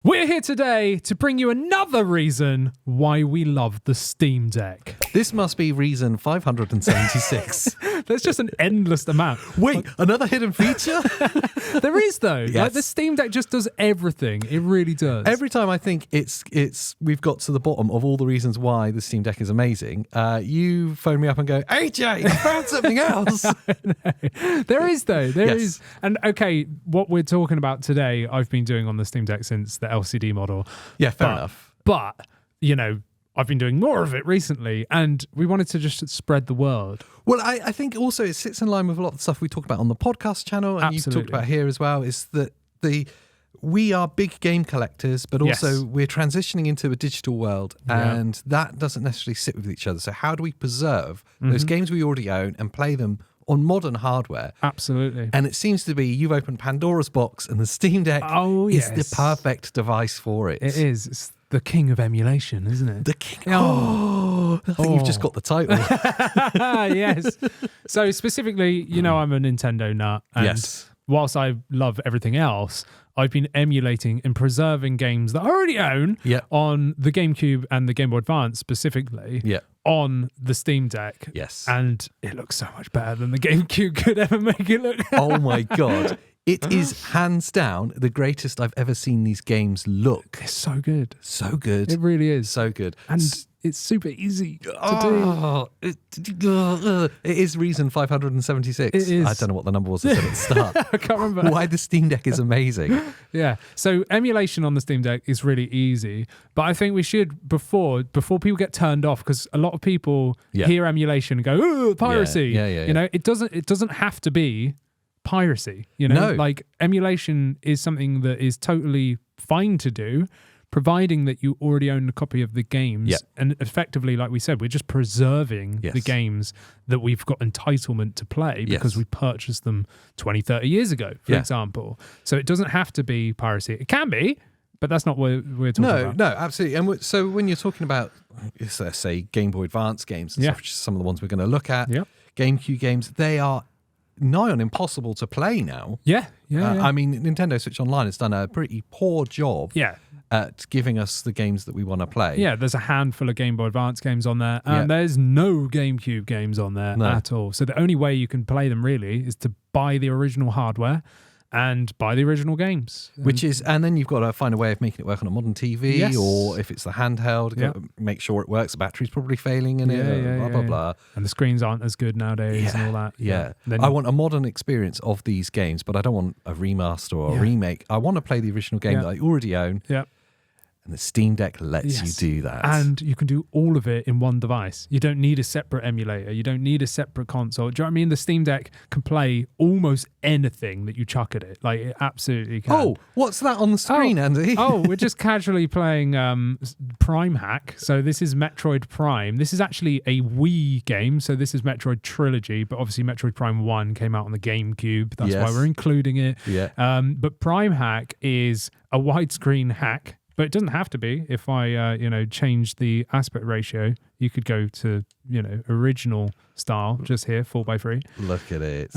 We're here today to bring you another reason why we love the Steam Deck. This must be reason 576. There's just an endless amount. Wait, another hidden feature? There is, though. Yes. Like, the Steam Deck just does everything. It really does. Every time I think we've got to the bottom of all the reasons why the Steam Deck is amazing, you phone me up and go, AJ, I found something else. There is, though. There Yes. is. And okay, what we're talking about today, I've been doing on the Steam Deck since the LCD model. Yeah, fair enough. But, you know, I've been doing more of it recently, and we wanted to just spread the word. Well, I think also it sits in line with a lot of the stuff we talk about on the podcast channel, and you've talked about here as well, is that we are big game collectors, but also we're transitioning into a digital world, and that doesn't necessarily sit with each other. So how do we preserve those games we already own and play them on modern hardware? Absolutely. And it seems to be you've opened Pandora's box, and the Steam Deck is the perfect device for it. It is. It's the king of emulation, isn't it? The king. I think you've just got the title. Yes. So specifically, you know, I'm a Nintendo nut. And whilst I love everything else, I've been emulating and preserving games that I already own on the GameCube and the Game Boy Advance specifically on the Steam Deck. Yes. And it looks so much better than the GameCube could ever make it look. Oh my God. It is hands down the greatest I've ever seen these games look. It's so good. So good. It really is. So good. And it's super easy to do. It is reason 576. It is. I don't know what the number was I said at the start. I can't remember. Why the Steam Deck is amazing. Yeah. So emulation on the Steam Deck is really easy. But I think we should, before people get turned off, because a lot of people hear emulation and go, "Ooh, piracy." You know, it doesn't have to be piracy. You know, like emulation is something that is totally fine to do, providing that you already own a copy of the games. And effectively, like we said, we're just preserving the games that we've got entitlement to play because we purchased them 20, 30 years ago, for example. So it doesn't have to be piracy. It can be, but that's not what we're talking about. No, absolutely. And so when you're talking about, let's say, Game Boy Advance games and stuff, which is some of the ones we're going to look at, GameCube games, they are nigh on impossible to play now. I mean, Nintendo Switch Online has done a pretty poor job at giving us the games that we want to play. Yeah, there's a handful of Game Boy Advance games on there, and there's no GameCube games on there at all. So the only way you can play them really is to buy the original hardware and buy the original games. And then you've got to find a way of making it work on a modern TV, or if it's the handheld, make sure it works. The battery's probably failing in it, blah, blah, blah. And the screens aren't as good nowadays and all that. Then I want a modern experience of these games, but I don't want a remaster or a remake. I want to play the original game that I already own. And the Steam Deck lets you do that. And you can do all of it in one device. You don't need a separate emulator. You don't need a separate console. Do you know what I mean? The Steam Deck can play almost anything that you chuck at it. Like, it absolutely can. Oh, what's that on the screen, Andy? We're just casually playing Prime Hack. So this is Metroid Prime. This is actually a Wii game. So this is Metroid Trilogy. But obviously Metroid Prime 1 came out on the GameCube. That's why we're including it. But Prime Hack is a widescreen hack. But it doesn't have to be. If I, change the aspect ratio, you could go to, original style just here, 4:3. Look at it.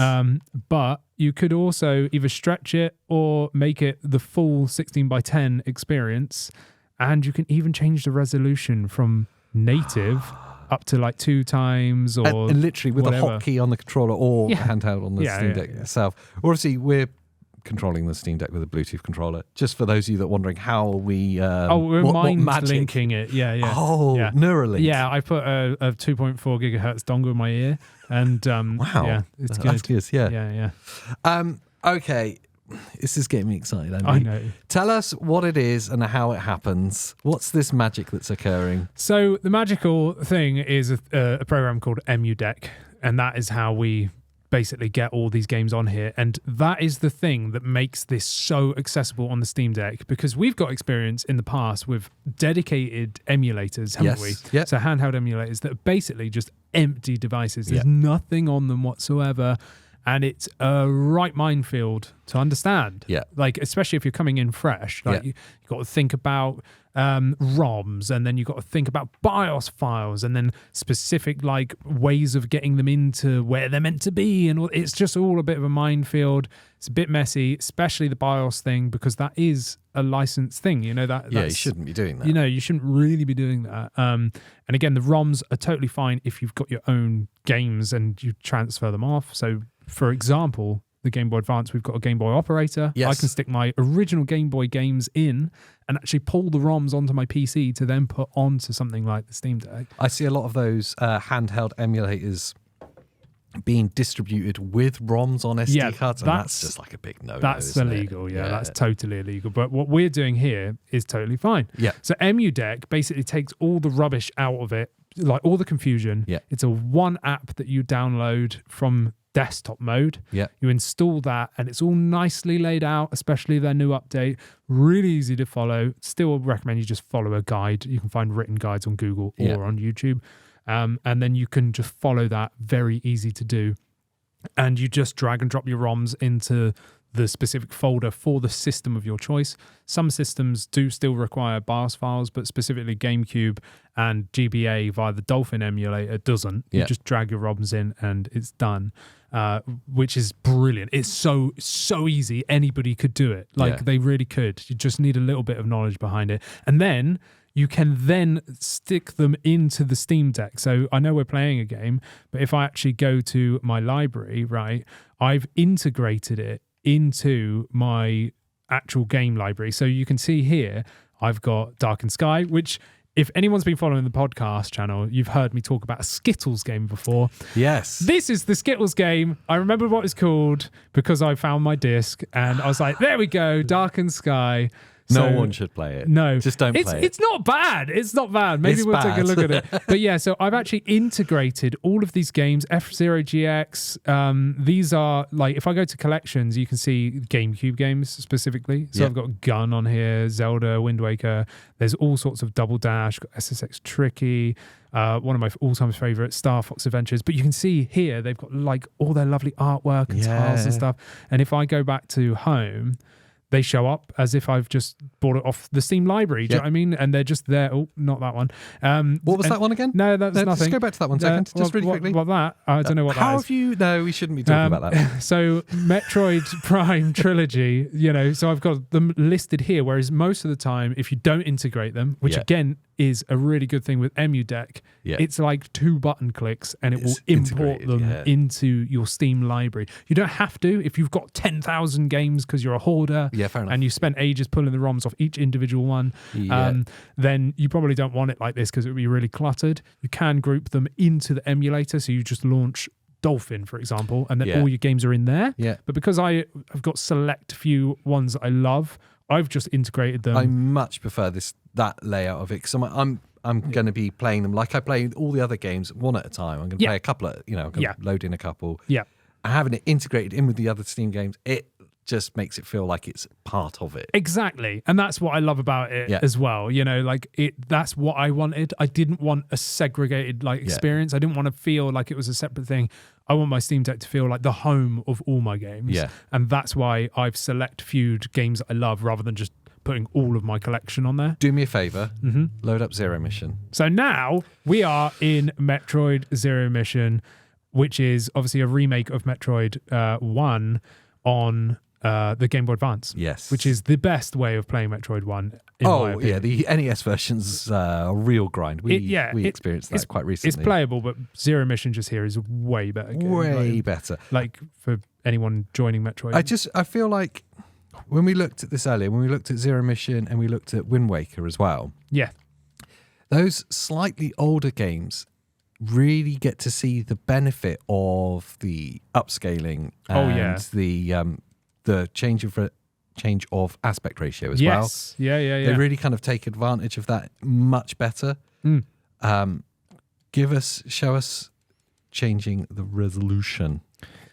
But you could also either stretch it or make it the full 16:10 experience. And you can even change the resolution from native up to like 2 times or and literally with whatever. a hotkey on the controller or handheld on the Steam Deck itself. Obviously, we're controlling the Steam Deck with a Bluetooth controller. Just for those of you that are wondering how we we're mind linking it. Neuralink. Yeah, I put a 2.4 gigahertz dongle in my ear, and it's good. That's good. Yeah. Okay, this is getting me excited, Andy. I know. Tell us what it is and how it happens. What's this magic that's occurring? So the magical thing is a program called EmuDeck, and that is how we basically get all these games on here, and that is the thing that makes this so accessible on the Steam Deck, because we've got experience in the past with dedicated emulators, haven't we? So handheld emulators that are basically just empty devices. There's nothing on them whatsoever, and it's a right minefield to understand. Like, especially if you're coming in fresh, like you got to think about ROMs, and then you've got to think about BIOS files, and then specific like ways of getting them into where they're meant to be, and it's just all a bit of a minefield. It's a bit messy, especially the BIOS thing, because that is a licensed thing. You know that. Yeah, you shouldn't be doing that. You know, you shouldn't really be doing that. And again, the ROMs are totally fine if you've got your own games and you transfer them off. So, for example, the Game Boy Advance, we've got a Game Boy operator. Yes. I can stick my original Game Boy games in and actually pull the ROMs onto my PC to then put onto something like the Steam Deck. I see a lot of those handheld emulators being distributed with ROMs on SD cards, and that's just like a big no-no. That's illegal, yeah, that's totally illegal. But what we're doing here is totally fine. Yeah. So EmuDeck basically takes all the rubbish out of it, like all the confusion. Yeah. It's a one app that you download from desktop mode. Yeah. You install that and it's all nicely laid out, especially their new update. Really easy to follow. Still recommend you just follow a guide. You can find written guides on Google or on YouTube. And then you can just follow that. Very easy to do. And you just drag and drop your ROMs into the specific folder for the system of your choice. Some systems do still require BIOS files, but specifically GameCube and GBA via the Dolphin emulator doesn't. You just drag your ROMs in and it's done, which is brilliant. It's so easy. Anybody could do it. Like they really could. You just need a little bit of knowledge behind it. And then you can then stick them into the Steam Deck. So I know we're playing a game, but if I actually go to my library, right, I've integrated it into my actual game library. So you can see here, I've got Darkened Sky, which if anyone's been following the podcast channel, you've heard me talk about a Skittles game before. Yes. This is the Skittles game. I remember what it's called because I found my disc and I was like, there we go, Darkened Sky. No one should play it. No. Just don't play it. It's not bad. It's not bad. Maybe we'll take a look at it. But yeah, so I've actually integrated all of these games, F-Zero GX. These are, like, if I go to collections, you can see GameCube games specifically. So I've got Gun on here, Zelda, Wind Waker. There's all sorts of Double Dash, got SSX Tricky, one of my all-time favorites, Star Fox Adventures. But you can see here, they've got, like, all their lovely artwork and tiles and stuff. And if I go back to home, they show up as if I've just bought it off the Steam library. Do you know what I mean? And they're just there. Oh, not that one. What was that one again? No, that's nothing. Just go back to that one second, just really quickly. What that? I don't know what that is. How have you... No, we shouldn't be talking about that. So Metroid Prime Trilogy, you know, so I've got them listed here, whereas most of the time, if you don't integrate them, which again is a really good thing with EmuDeck, it's like 2 button clicks and it will import them into your Steam library. You don't have to if you've got 10,000 games because you're a hoarder. Yeah, fair enough. And you spent ages pulling the ROMs off each individual one, then you probably don't want it like this because it would be really cluttered. You can group them into the emulator, so you just launch Dolphin, for example, and then all your games are in there. Yeah. But because I have got select few ones that I love, I've just integrated them. I much prefer that layout of it because I'm going to be playing them like I play all the other games one at a time. I'm going to play a couple of, I'm going to load in a couple. Yeah. And having it integrated in with the other Steam games, it just makes it feel like it's part of it. Exactly. And that's what I love about it as well. You know, like that's what I wanted. I didn't want a segregated experience. I didn't want to feel like it was a separate thing. I want my Steam Deck to feel like the home of all my games. Yeah. And that's why I've select viewed games that I love rather than just putting all of my collection on there. Do me a favor, load up Zero Mission. So now we are in Metroid Zero Mission, which is obviously a remake of Metroid 1 on the Game Boy Advance. Yes. Which is the best way of playing Metroid 1. The NES version's a real grind. We experienced that quite recently. It's playable, but Zero Mission just here is way better. Way better. Like for anyone joining Metroid. I feel like when we looked at this earlier, when we looked at Zero Mission and we looked at Wind Waker as well. Yeah. Those slightly older games really get to see the benefit of the upscaling and the change of aspect ratio as well. Yeah. They really kind of take advantage of that much better. Show us changing the resolution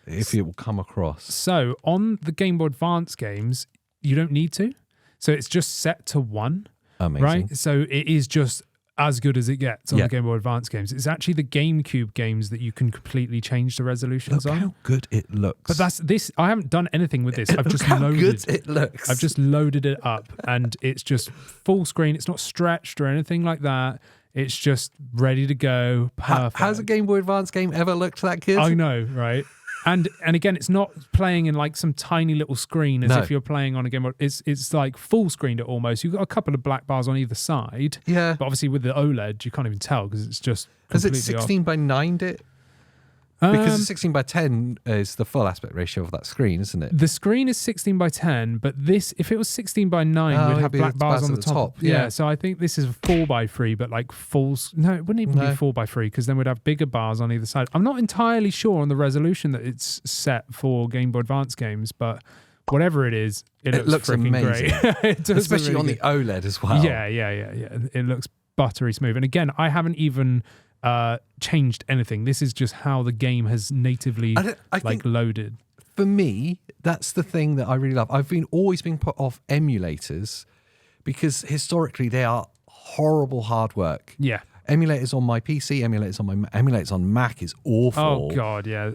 if it will come across. So on the Game Boy Advance games, you don't need to. So it's just set to 1. Amazing. Right? So it is just as good as it gets on the Game Boy Advance games. It's actually the GameCube games that you can completely change the resolutions on. Look how good it looks. But I haven't done anything with this. I've just loaded it looks. I've just loaded it up and it's just full screen. It's not stretched or anything like that. It's just ready to go. Perfect. Has a Game Boy Advance game ever looked that good? I know, right? And again, it's not playing in like some tiny little screen as if you're playing on a game. It's like full screened almost. You've got a couple of black bars on either side. Yeah. But obviously with the OLED, you can't even tell because it's just completely Has it 16 off. by 9'd it? Because the 16 by 10 is the full aspect ratio of that screen, isn't it? The screen is 16 by 10, but this, if it was 16 by 9, we'd have black bars on the top. Yeah, so I think this is 4 by 3, but like full. No, it wouldn't even be 4 by 3 because then we'd have bigger bars on either side. I'm not entirely sure on the resolution that it's set for Game Boy Advance games, but whatever it is, it looks freaking amazing. Great. Especially on the OLED as well. Yeah. It looks buttery smooth. And again, I haven't even changed anything. This is just how the game has natively loaded. For me, that's the thing that I really love. I've always been put off emulators because historically they are horrible hard work. Yeah. Emulators on my PC, emulators on Mac is awful. Oh God, yeah.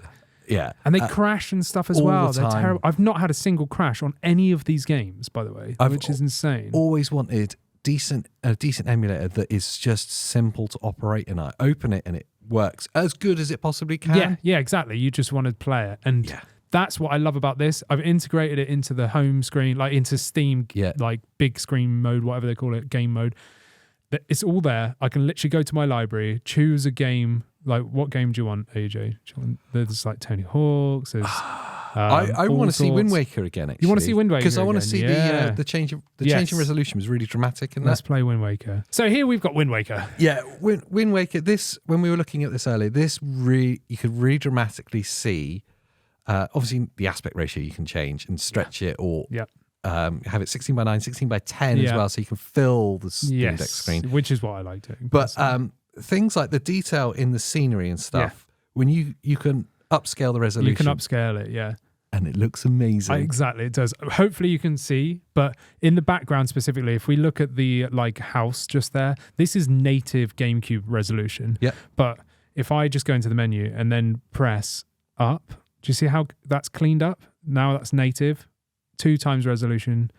Yeah. And they crash and stuff as well. They're terrible. I've not had a single crash on any of these games, by the way, which is insane. Always wanted a decent emulator that is just simple to operate, and I open it and it works as good as it possibly can. Yeah, exactly. You just want to play it. And that's what I love about this. I've integrated it into the home screen, like into Steam, like big screen mode, whatever they call it, game mode. It's all there. I can literally go to my library, choose a game. Like, what game do you want, AJ? There's like Tony Hawk's. There's I want to see Wind Waker again. Actually, you want to see Wind Waker because I want to see the change of change in resolution was really dramatic. Let's play Wind Waker. So here we've got Wind Waker. Yeah, Wind Waker. This, when we were looking at this earlier, you could really dramatically see. Obviously, the aspect ratio you can change and stretch it, or have it 16 by 9, 16 by 10 as well, so you can fill the Steam Deck screen, which is what I like doing. But things like the detail in the scenery and stuff, when you can upscale the resolution. You can upscale it, and it looks amazing. Exactly, it does. Hopefully you can see, but in the background specifically, if we look at the house just there, this is native GameCube resolution. Yeah. But if I just go into the menu and then press up, do you see how that's cleaned up? Now that's native, 2 times resolution,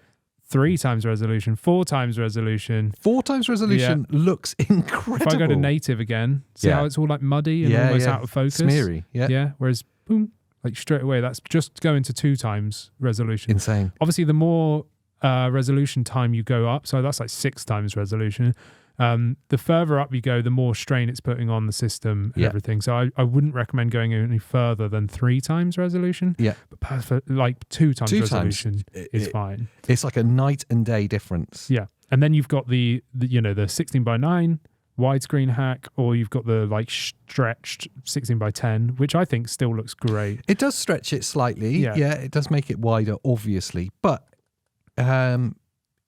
3 times resolution, 4 times resolution. 4 times resolution looks incredible. If I go to native again, see how it's all like muddy and almost out of focus? Smeary. Yeah. Whereas, boom, like straight away, that's just going to 2 times resolution. Insane. Obviously, the more resolution time you go up, so that's like 6 times resolution. The further up you go, the more strain it's putting on the system and everything. So I wouldn't recommend going any further than 3 times resolution. Yeah. But like 2 times resolution is fine. It's like a night and day difference. Yeah. And then you've got the 16 by 9 widescreen hack, or you've got the like stretched 16 by 10, which I think still looks great. It does stretch it slightly. Yeah, it does make it wider, obviously. But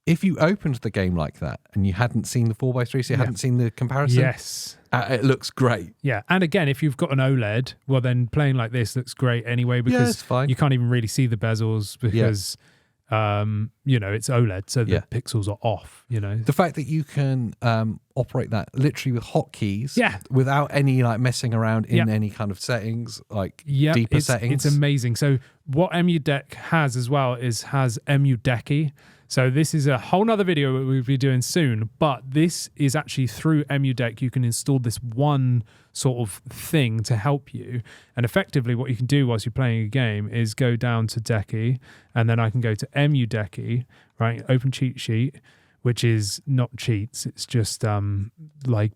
if you opened the game like that and you hadn't seen the 4x3, so you hadn't seen the comparison, it looks great. Yeah, and again, if you've got an OLED, well, then playing like this looks great anyway, because it's fine. You can't even really see the bezels because it's OLED, so the pixels are off. The fact that you can operate that literally with hotkeys, without any like messing around in any kind of settings, like deeper settings. It's amazing. So what EmuDeck has as well has EmuDecky. So this is a whole nother video that we'll be doing soon, but this is actually through EmuDeck. You can install this one sort of thing to help you. And effectively what you can do whilst you're playing a game is go down to Decky, and then I can go to EmuDecky, right? Open cheat sheet, which is not cheats. It's just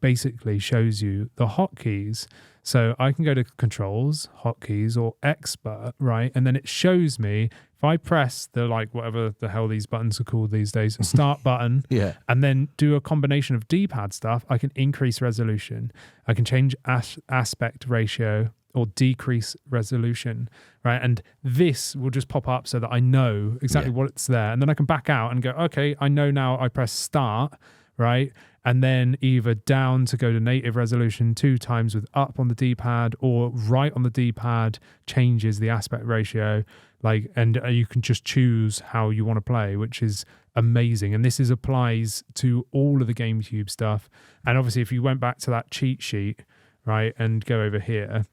basically shows you the hotkeys. So I can go to controls, hotkeys, or expert, right? And then it shows me, if I press the whatever the hell these buttons are called these days, start button, and then do a combination of D-pad stuff, I can increase resolution. I can change aspect ratio or decrease resolution, right? And this will just pop up so that I know exactly what's there. And then I can back out and go, okay, I know now. I press start, right? And then either down to go to native resolution 2 times with up on the D-pad, or right on the D-pad changes the aspect ratio. And you can just choose how you want to play, which is amazing. And this applies to all of the GameCube stuff. And obviously, if you went back to that cheat sheet, right, and go over here,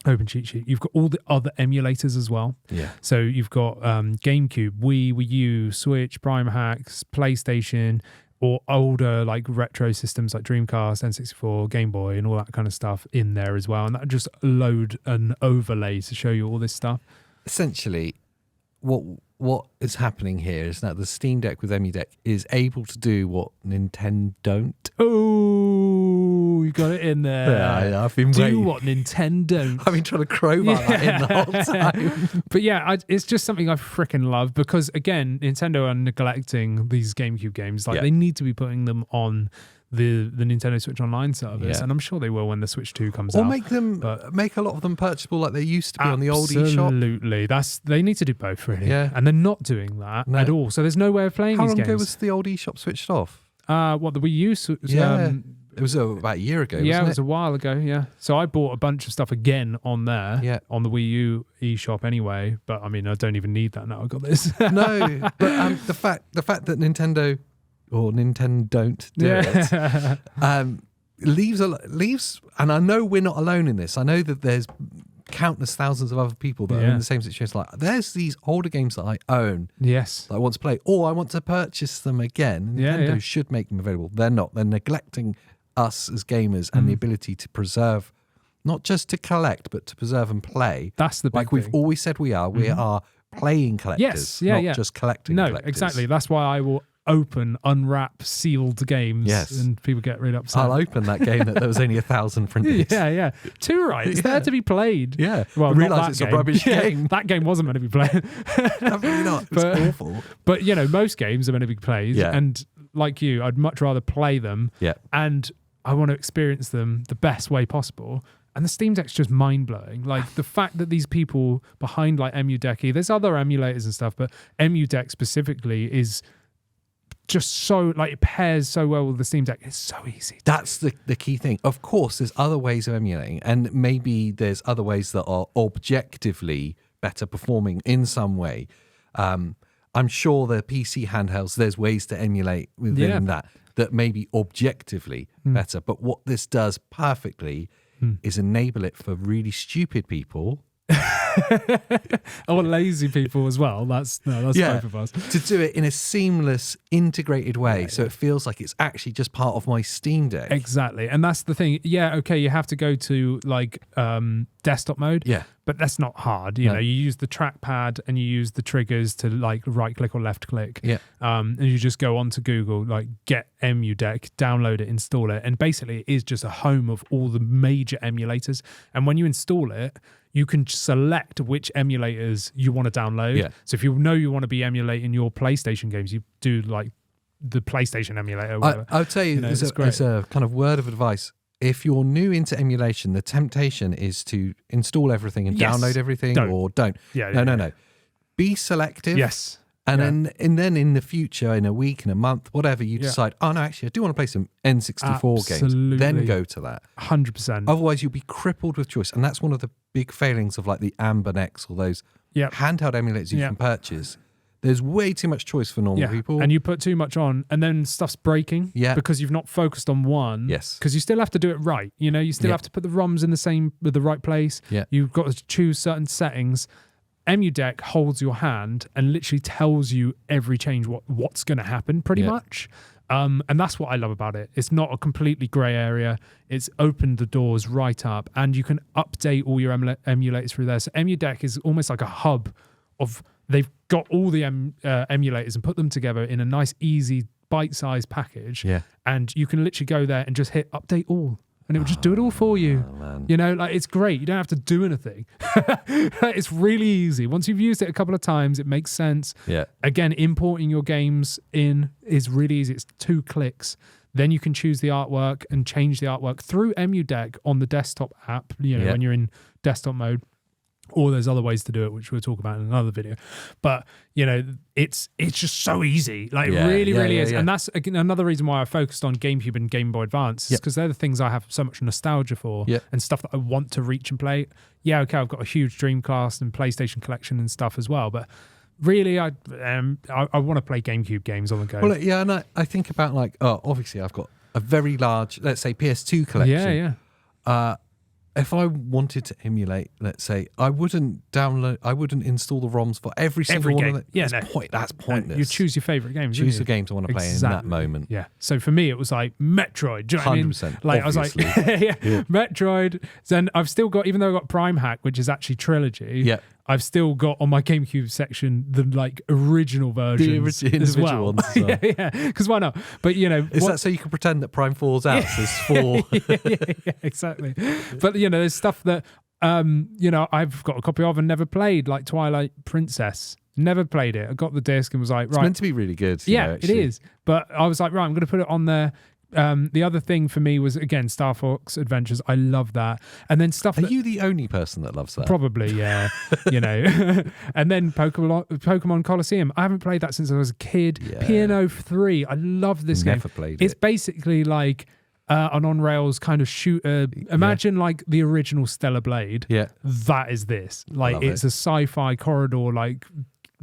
open cheat sheet, you've got all the other emulators as well. Yeah. So you've got GameCube, Wii U, Switch, Prime Hacks, PlayStation, or older like retro systems like Dreamcast, N64, Game Boy, and all that kind of stuff in there as well. And that just load an overlay to show you all this stuff. Essentially, what is happening here is that the Steam Deck with EmuDeck is able to do what Nintendo don't. Oh, you got it in there. Yeah, I've been waiting. What Nintendo don't. I've been trying to crowbar that in the whole time. But yeah, it's just something I freaking love because, again, Nintendo are neglecting these GameCube games. Like, they need to be putting them on the Nintendo Switch Online service, and I'm sure they will when the Switch 2 comes out. Or make a lot of them purchasable like they used to be on the old eShop. Absolutely. They need to do both, really. Yeah. And they're not doing that at all. So there's no way of playing these games. How long ago was the old eShop switched off? The Wii U? It was about a year ago, wasn't it? Yeah, it was a while ago, yeah. So I bought a bunch of stuff again on there, on the Wii U eShop anyway. But, I mean, I don't even need that now. I've got this. No, but the fact that Nintendo... or Nintendo don't do it, leaves, and I know we're not alone in this. I know that there's countless thousands of other people that are in the same situation. Like, there's these older games that I own, that I want to play, or I want to purchase them again. Nintendo should make them available. They're not. They're neglecting us as gamers and the ability to preserve, not just to collect, but to preserve and play. That's the big like we've always said we are. We are playing collectors, not just collecting collectors. No, exactly. That's why I will open, unwrap, sealed games, and people get really upset. I'll open that game that there was only 1,000 printed. Yeah. Too right. It's there to be played. Yeah. Well, I realise it's a rubbish game. That game wasn't meant to be played. Really not. It's awful. But, most games are meant to be played. Yeah. And like you, I'd much rather play them. Yeah. And I want to experience them the best way possible. And the Steam Deck's just mind-blowing. Like, the fact that these people behind, like, EmuDeck, there's other emulators and stuff, but EmuDeck specifically is just so, like, it pairs so well with the Steam Deck. It's so easy. That's the key thing. Of course, there's other ways of emulating, and maybe there's other ways that are objectively better performing in some way. I'm sure the PC handhelds, there's ways to emulate within that may be objectively better. But what this does perfectly is enable it for really stupid people. Or lazy people as well. That's both of us. To do it in a seamless, integrated way, so it feels like it's actually just part of my Steam Deck. Exactly, and that's the thing. Yeah, okay, you have to go to like desktop mode. Yeah, but that's not hard. You know, you use the trackpad and you use the triggers to like right click or left click. Yeah, and you just go on to Google, like get EmuDeck, download it, install it, and basically it is just a home of all the major emulators. And when you install it, you can select which emulators you want to download. Yeah. So if you know you want to be emulating your PlayStation games, you do like the PlayStation emulator. Or whatever. I would say as a kind of word of advice, if you're new into emulation, the temptation is to install everything and download everything, or don't. No. Be selective. Yes. And then in the future, in a week, in a month, whatever, you decide, oh no, actually, I do want to play some N64 games. Then go to that. 100%. Otherwise, you'll be crippled with choice. And that's one of the big failings of like the Amber Nex or those handheld emulators you can purchase. There's way too much choice for normal people. And you put too much on, and then stuff's breaking because you've not focused on one. Yes. Because you still have to do it right. You know, you still have to put the ROMs in the right place. Yeah. You've got to choose certain settings. EmuDeck holds your hand and literally tells you every change what's going to happen pretty much. And that's what I love about it. It's not a completely grey area. It's opened the doors right up, and you can update all your emulators through there. So EmuDeck is almost like a hub of, they've got all the emulators and put them together in a nice, easy, bite-sized package. Yeah. And you can literally go there and just hit update all. And it will just do it all for you. Man. You know, like, it's great. You don't have to do anything. It's really easy. Once you've used it a couple of times, it makes sense. Yeah. Again, importing your games in is really easy. It's 2 clicks. Then you can choose the artwork and change the artwork through EmuDeck on the desktop app, you know, when you're in desktop mode. Or there's other ways to do it, which we'll talk about in another video. But, you know, it's just so easy. Like, it really is. Yeah. And that's another reason why I focused on GameCube and Game Boy Advance, because they're the things I have so much nostalgia for and stuff that I want to reach and play. Yeah, okay, I've got a huge Dreamcast and PlayStation collection and stuff as well, but really, I want to play GameCube games on the go. Well, yeah, and I think about, like, obviously I've got a very large, let's say, PS2 collection. Yeah. if I wanted to emulate, let's say, I wouldn't install the ROMs for every single one of them. Yeah, that's pointless. You choose your favourite games. Choose the games I want to play in that moment. Yeah. So for me, it was like Metroid. Do you know what I mean? 100%. Like obviously. I was like, yeah, Metroid. Then I've still got, even though I got Prime Hack, which is actually trilogy. Yeah. I've still got on my GameCube section the like original versions, the individual ones. As well. yeah, because why not? But is that so you can pretend that Prime 4's out? So there's 4. yeah, exactly. But there's stuff that I've got a copy of and never played, like Twilight Princess. Never played it. I got the disc and was like, right, it's meant to be really good. It is. But I was like, right, I'm going to put it on there. The other thing for me was, again, Star Fox Adventures. I love that. And then stuff. Are you the only person that loves that? Probably, yeah. And then Pokemon Colosseum. I haven't played that since I was a kid. Yeah. P&O 3. I love this game. Never played it. It's basically like an on-rails kind of shooter. Imagine like the original Stellar Blade. Yeah. That is this. Like, it's a sci-fi corridor, like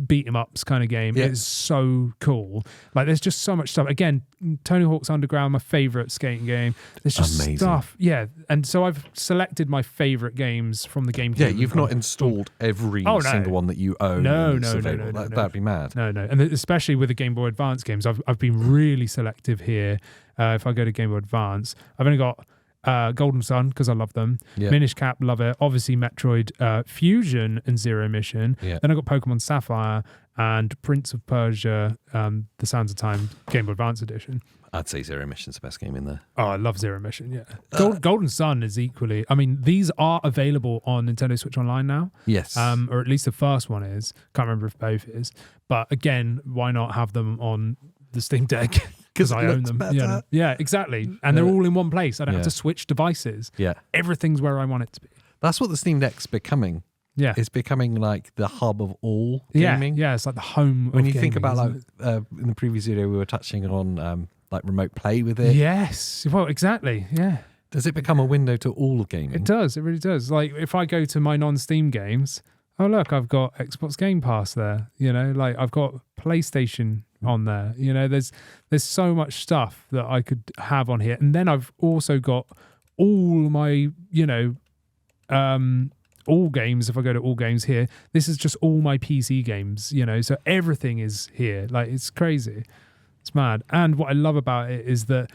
beat 'em ups kind of game. Yeah. It's so cool. Like, there's just so much stuff. Again, Tony Hawk's Underground, my favorite skating game. There's just amazing stuff. Yeah. And so I've selected my favorite games from the GameCube. Yeah, you've not installed every single one that you own. No. That'd be mad. No. And especially with the Game Boy Advance games, I've been really selective here. If I go to Game Boy Advance, I've only got Golden Sun, because I love them. Yeah. Minish Cap, love it. Obviously Metroid Fusion and Zero Mission. Yeah. Then I got Pokemon Sapphire and Prince of Persia, The Sands of Time Game Boy Advance Edition. I'd say Zero Mission's the best game in there. Oh, I love Zero Mission, yeah. Golden Sun is equally... I mean, these are available on Nintendo Switch Online now. Yes. Or at least the first one is. Can't remember if both is. But again, why not have them on the Steam Deck? Because I own them. Better. Yeah, exactly. And they're all in one place. I don't have to switch devices. Yeah. Everything's where I want it to be. That's what the Steam Deck's becoming. Yeah. It's becoming like the hub of all gaming. Yeah, it's like the home when of you gaming, think about like in the previous video we were touching on like remote play with it. Yes. Well, exactly. Yeah. Does it become a window to all of gaming? It does. It really does. Like if I go to my non-Steam games, oh look, I've got Xbox Game Pass there. Like I've got PlayStation on there. There's so much stuff that I could have on here. And then I've also got all my, all games. If I go to all games here, this is just all my PC games, so everything is here. Like it's crazy. It's mad. And what I love about it is that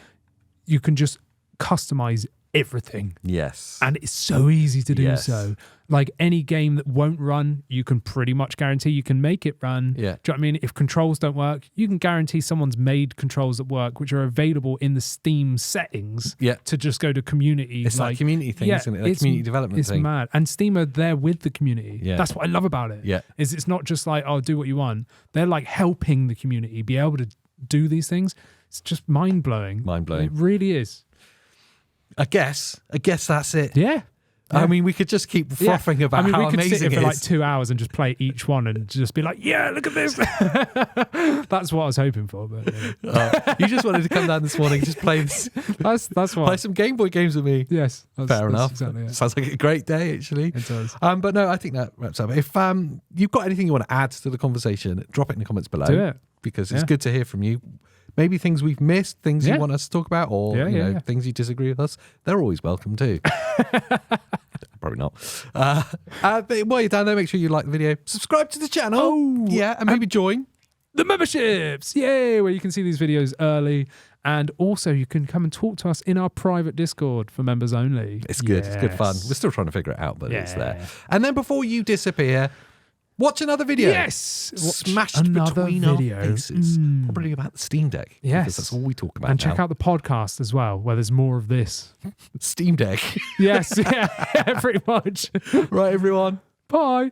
you can just customize everything. Yes. And it's so easy to do so. Like any game that won't run, you can pretty much guarantee you can make it run. Yeah. Do you know what I mean? If controls don't work, you can guarantee someone's made controls that work, which are available in the Steam settings to just go to community. It's like community thing, isn't it? Like community development thing. It's mad. And Steam are there with the community. Yeah. That's what I love about it. Yeah. Is it's not just like, oh, do what you want. They're like helping the community be able to do these things. It's just mind-blowing. Mind-blowing. It really is. I guess that's it. Yeah. I mean, we could just keep frothing about how amazing it is. We could sit here for like 2 hours and just play each one and just be like, yeah, look at this. That's what I was hoping for. But you just wanted to come down this morning and just play this. That's what. Play some Game Boy games with me. Yes. Fair enough. Exactly, Sounds like a great day, actually. It does. But no, I think that wraps up. If you've got anything you want to add to the conversation, drop it in the comments below. Do it. Because it's good to hear from you. Maybe things we've missed, things you want us to talk about, or things you disagree with us. They're always welcome too. Probably not. But while you're down there, make sure you like the video, subscribe to the channel. Oh, and maybe join the memberships. Yay! Where you can see these videos early. And also you can come and talk to us in our private Discord for members only. It's good. Yes. It's good fun. We're still trying to figure it out, but it's there. And then before you disappear, watch another video. Yes. Smashed between our faces. Probably about the Steam Deck. Yes. Because that's all we talk about And check out the podcast as well, where there's more of this. Steam Deck. Yes. Yeah, pretty much. Right, everyone. Bye.